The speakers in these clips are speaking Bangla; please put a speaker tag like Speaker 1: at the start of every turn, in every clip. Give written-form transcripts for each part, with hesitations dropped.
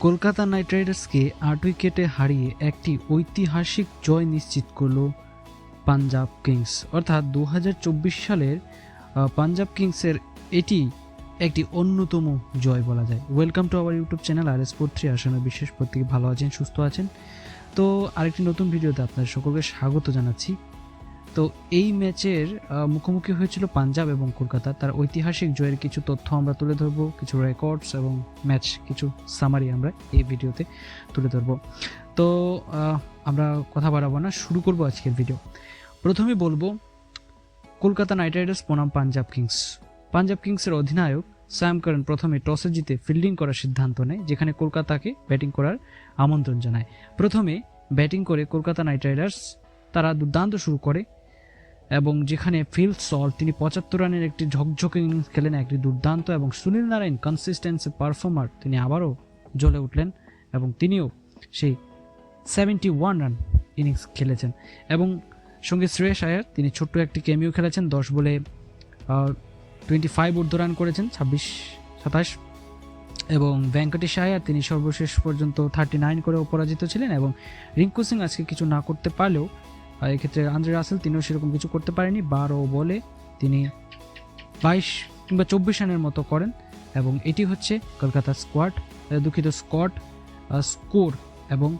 Speaker 1: কলকাতা নাইট রাইডার্সকে 8 উইকেটে হারিয়ে একটি ঐতিহাসিক জয় নিশ্চিত করল পাঞ্জাব কিংস। অর্থাৎ 2024 সালের পাঞ্জাব কিংসের এটি একটি অন্যতম জয় বলা যায়। Welcome to our YouTube channel RS43। আশা বিশেষ প্রত্যেকে ভালো আছেন, সুস্থ আছেন। তো আরেকটি নতুন ভিডিওতে আপনাদের সকলকে স্বাগত জানাচ্ছি। তো এই ম্যাচের মুখোমুখি হয়েছিল পাঞ্জাব এবং কলকাতা। তার ঐতিহাসিক জয়ের কিছু তথ্য আমরা তুলে ধরবো, কিছু রেকর্ডস এবং ম্যাচ কিছু সামারি আমরা এই ভিডিওতে তুলে ধরবো। তো আমরা কথা বাড়াবো না, শুরু করব আজকের ভিডিও। প্রথমে বলবো কলকাতা নাইট রাইডার্স বনাম পাঞ্জাব কিংস। পাঞ্জাব কিংসের অধিনায়ক স্যাম কারন প্রথমে টসে জিতে ফিল্ডিং করার সিদ্ধান্ত নেয়, যেখানে কলকাতাকে ব্যাটিং করার আমন্ত্রণ জানায়। প্রথমে ব্যাটিং করে কলকাতা নাইট রাইডার্স তারা দুর্দান্ত শুরু করে এবং যেখানে ফিল সল্ট তিনি 75 রানের একটি ঝকঝকে ইনিংস খেলেন, একটি দুর্দান্ত, এবং সুনীল নারায়ণ কনসিস্টেন্সি পারফর্মার তিনি আবারও জ্বলে উঠলেন এবং তিনিও সেই 71 রান ইনিংস খেলেছেন। এবং সঙ্গে শ্রেয়স আয়ার তিনি ছোট্ট একটি ক্যামিও খেলেছেন, 10 বলে 25 ঊর্ধ্ব রান করেছেন, 26-27। এবং ভেঙ্কটেশ আয়ার তিনি সর্বশেষ পর্যন্ত 39 করে অপরাজিত ছিলেন। এবং রিঙ্কু সিং আজকে কিছু না করতে পারলেও এক্ষেত্রে আন্দ্রে রাসেল তিনিও সেরকম কিছু করতে পারেনি। 12 বলে তিনি 22 কিংবা 24 রানের মতো করেন। এবং এটি হচ্ছে কলকাতা স্কোর। এবং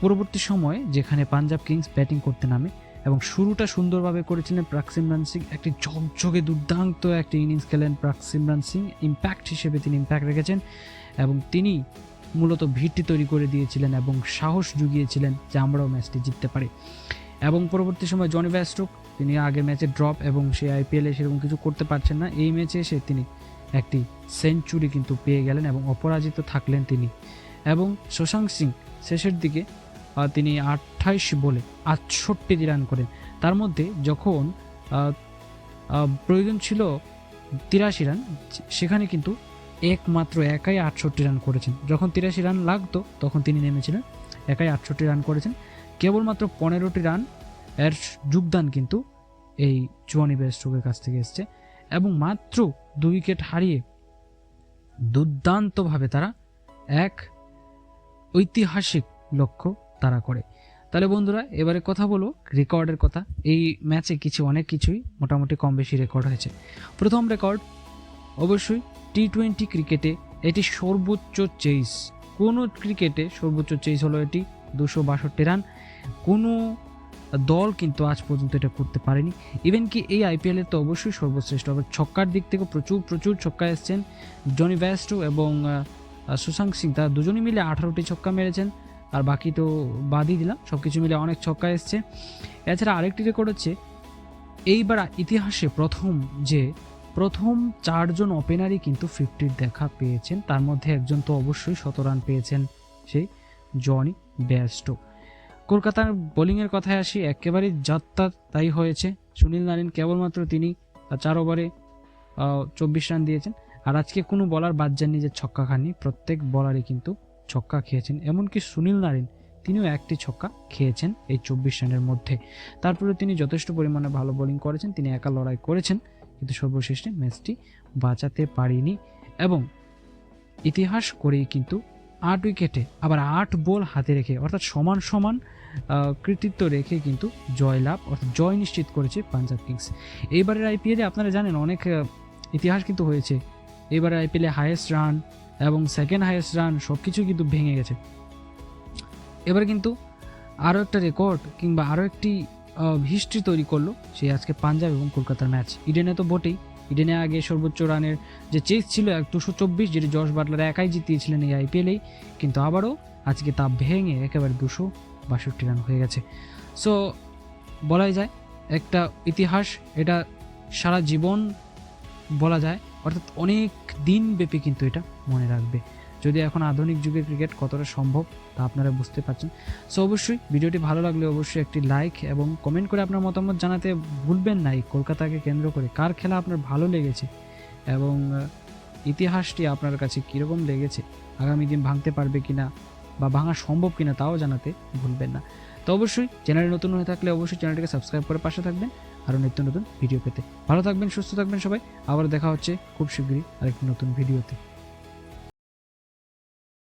Speaker 1: পরবর্তী সময়ে যেখানে পাঞ্জাব কিংস ব্যাটিং করতে নামে এবং শুরুটা সুন্দরভাবে করেছিলেন প্রাক-সিমরান সিং, একটি ঝকঝকে দুর্দান্ত একটি ইনিংস খেলেন প্রাক-সিমরান সিং। ইম্প্যাক্ট হিসেবে তিনি ইম্প্যাক্ট রেখেছেন এবং তিনি মূলত ভিত্তি তৈরি করে দিয়েছিলেন এবং সাহস জুগিয়েছিলেন যে আমরাও ম্যাচটি জিততে পারি। এবং পরবর্তী সময় জনি বেয়ারস্টোক তিনি আগের ম্যাচে ড্রপ এবং সে IPL-এ সেরকম কিছু করতে পারছেন না, এই ম্যাচে এসে তিনি একটি সেঞ্চুরি কিন্তু পেয়ে গেলেন এবং অপরাজিত থাকলেন তিনি। এবং শশাঙ্ক সিং শেষের দিকে তিনি 28 বলে 68 রান করেন। তার মধ্যে যখন প্রয়োজন ছিল 83 রান, সেখানে কিন্তু একাই 68 রান করেছেন। যখন 83 রান লাগতো তখন তিনি নেমেছিলেন, একাই 68 রান করেছেন। কেবলমাত্র 15টি রান এর যোগদান কিন্তু এই জনি বেয়ারস্টোকের কাছ থেকে এসছে এবং মাত্র 2 উইকেট হারিয়ে দুর্দান্তভাবে তারা এক ঐতিহাসিক লক্ষ্য তারা করে। তাহলে বন্ধুরা এবারে কথা বলো রেকর্ডের কথা। এই ম্যাচে অনেক কিছুই মোটামুটি কম বেশি রেকর্ড হয়েছে। প্রথম রেকর্ড অবশ্যই T20 ক্রিকেটে এটি সর্বোচ্চ চেজ। কোনো ক্রিকেটে সর্বোচ্চ চেজ হলো এটি 262 রান। কোনো দল কিন্তু আজ পর্যন্ত এটা করতে পারেনি। ইভেন কি এই IPL-এ তো অবশ্যই সর্বশ্রেষ্ঠ হবে। ছক্কার দিক থেকে প্রচুর ছক্কা এসছেন। জনি বেয়ারস্টোক এবং শশাঙ্ক সিং তারা দুজনই মিলে 18টি ছক্কা মেরেছেন, আর বাকি তো বাদই দিলাম, সব কিছু মিলে অনেক ছক্কা এসছে। এছাড়া আরেকটি রেকর্ড হচ্ছে এইবার ইতিহাসে প্রথম 4 জন ওপেনারই কিন্তু 50-র দেখা পেয়েছেন। তার মধ্যে একজন তো অবশ্যই 100 রান পেয়েছেন, সেই জনি বেয়ারস্টোক। কলকাতার বোলিংয়ের কথায় আসি, একেবারেই যাত্রা তাই হয়েছে। সুনীল নারায়ণ কেবলমাত্র তিনি 4 ওভারে 24 রান দিয়েছেন, আর আজকে কোনো বলার বাদ যাননি যে ছক্কা খাননি। প্রত্যেক বলারই কিন্তু ছক্কা খেয়েছেন, এমনকি সুনীল নারায়ণ তিনিও একটি ছক্কা খেয়েছেন এই 24 রানের মধ্যে। তারপরে তিনি যথেষ্ট পরিমাণে ভালো বোলিং করেছেন, তিনি একা লড়াই করেছেন, কিন্তু সর্বশেষে ম্যাচটি বাঁচাতে পারেনি। এবং ইতিহাস করেই কিন্তু 8 উইকেটে আবার 8 বল হাতে রেখে, অর্থাৎ সমান কৃতিত্ব রেখে কিন্তু জয়লাভ অর্থাৎ জয় নিশ্চিত করেছে পাঞ্জাব কিংস। এইবারের IPL-এ আপনারা জানেন অনেক ইতিহাস কিন্তু হয়েছে। এবারে IPL-এ হাইয়েস্ট রান এবং সেকেন্ড হাইয়েস্ট রান সব কিছু কিন্তু ভেঙে গেছে। এবার কিন্তু আরও একটা রেকর্ড কিংবা আরও একটি হিস্ট্রি তৈরি করলো সেই আজকে পাঞ্জাব এবং কলকাতার ম্যাচ। ইডেনে তো বটেই, ইডেনে আগে সর্বোচ্চ রানের যে চেস ছিল 224, যেটি জস বাটলার একাই জিতিয়েছিলেন এই IPL-এই, কিন্তু আবারও আজকে তা ভেঙে একেবারে 262 রান হয়ে গেছে। সো বলাই যায় একটা ইতিহাস, এটা সারা জীবন বলা যায়, অর্থাৎ অনেক দিন ব্যাপী কিন্তু এটা মনে রাখবে। যদি এখন আধুনিক যুগের ক্রিকেট কতটা সম্ভব তা আপনারা বুঝতে পারছেন। সো অবশ্যই ভিডিওটি ভালো লাগলে অবশ্যই একটি লাইক এবং কমেন্ট করে আপনার মতামত জানাতে ভুলবেন না। এই কলকাতাকে কেন্দ্র করে কার খেলা আপনার ভালো লেগেছে এবং ইতিহাসটি আপনার কাছে কীরকম লেগেছে, আগামী দিন ভাঙতে পারবে কিনা বা ভাঙা সম্ভব কিনা তাও জানাতে ভুলবেন না। তো অবশ্যই চ্যানেলে নতুন হয়ে থাকলে অবশ্যই চ্যানেলটিকে সাবস্ক্রাইব করে পাশে থাকবেন আরও নিত্য নতুন ভিডিও পেতে। ভালো থাকবেন, সুস্থ থাকবেন সবাই। আবার দেখা হচ্ছে খুব শীঘ্রই আরেকটি নতুন ভিডিওতে।